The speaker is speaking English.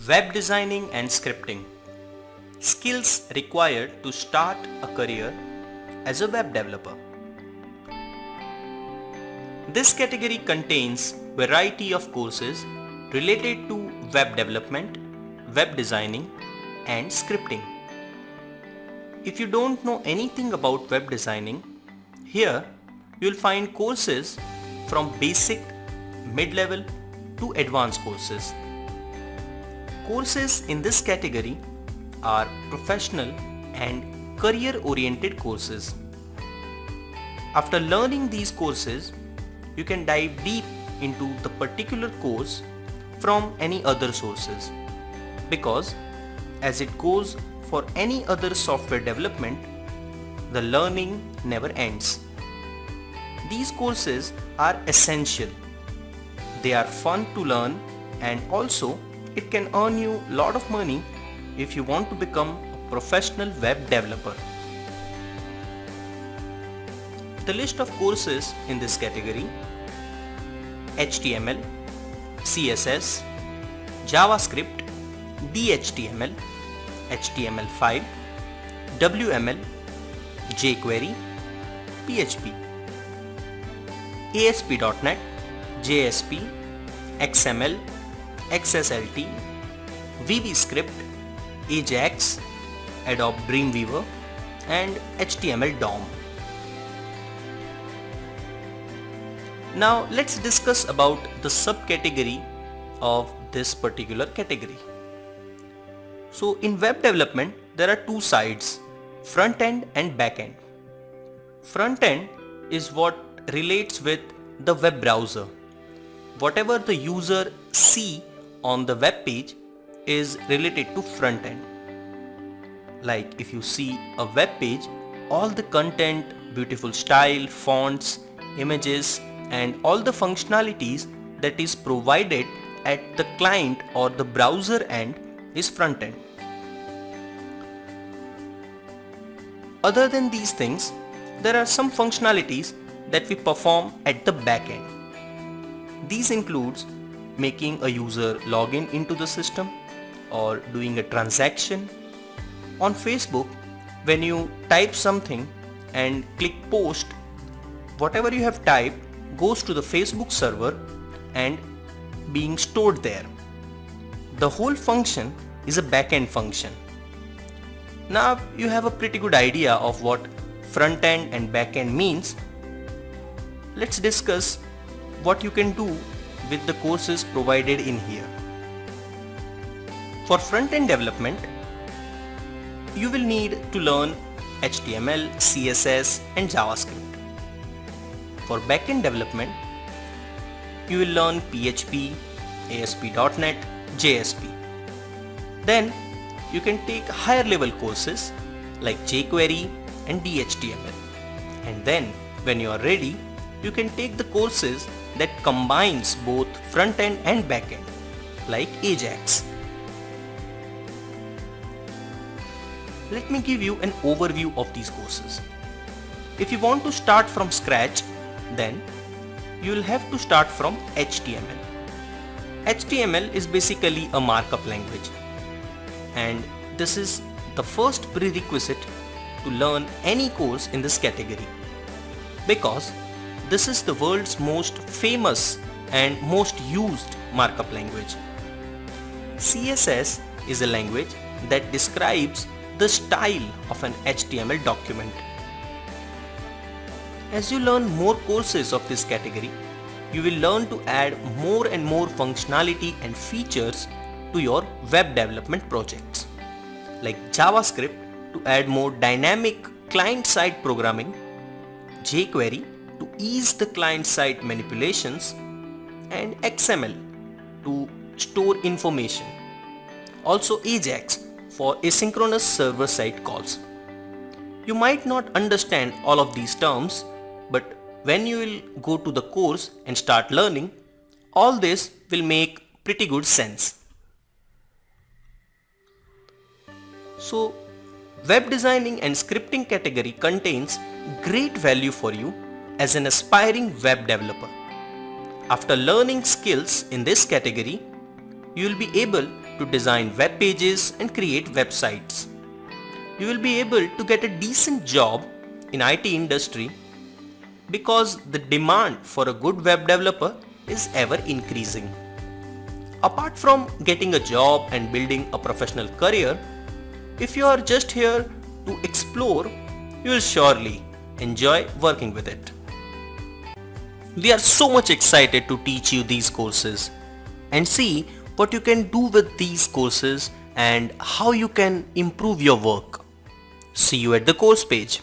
Web designing and scripting. Skills required to start a career as a web developer. This category contains variety of courses related to web development, web designing and scripting. If you don't know anything about web designing, here you will find courses from basic, mid-level to advanced courses. Courses in this category are professional and career-oriented courses. After learning these courses, you can dive deep into the particular course from any other sources, because as it goes for any other software development, the learning never ends. These courses are essential. They are fun to learn, and also it can earn you a lot of money if you want to become a professional web developer. The list of courses in this category: HTML, CSS, JavaScript, DHTML, HTML5, WML, jQuery, PHP, ASP.NET, JSP, XML, XSLT, VBScript, Ajax, Adobe Dreamweaver and HTML DOM. Now let's discuss about the subcategory of this particular category. So in web development, there are two sides, front end and back end. Front end is what relates with the web browser. Whatever the user see on the web page is related to front end. Like if you see a web page, all the content, beautiful style, fonts, images and all the functionalities that is provided at the client or the browser end is front end. Other than these things, there are some functionalities that we perform at the back end. These includes making a user login into the system or doing a transaction. On Facebook, when you type something and click post, whatever you have typed goes to the Facebook server and being stored there. The whole function is a back-end function. Now you have a pretty good idea of what front end and back end means. Let's discuss what you can do with the courses provided in here. For front end development, you will need to learn HTML, CSS and JavaScript. For back-end development, you will learn PHP, ASP.NET, JSP. Then you can take higher level courses like jQuery and DHTML. And then when you are ready, you can take the courses that combines both front end and back end like Ajax. Let me give you an overview of these courses. If you want to start from scratch, then you will have to start from HTML. HTML is basically a markup language, and this is the first prerequisite to learn any course in this category, because this is the world's most famous and most used markup language. CSS is a language that describes the style of an HTML document. As you learn more courses of this category, you will learn to add more and more functionality and features to your web development projects, like JavaScript to add more dynamic client-side programming, jQuery to ease the client-side manipulations, and XML to store information. Also Ajax for asynchronous server-side calls. You might not understand all of these terms, but when you will go to the course and start learning, all this will make pretty good sense. So, web designing and scripting category contains great value for you as an aspiring web developer. After learning skills in this category, You will be able to design web pages and create websites. You will be able to get a decent job in IT industry because the demand for a good web developer is ever increasing. Apart from getting a job and building a professional career, if you are just here to explore, you will surely enjoy working with it. We are so much excited to teach you these courses and see what you can do with these courses and how you can improve your work. See you at the course page.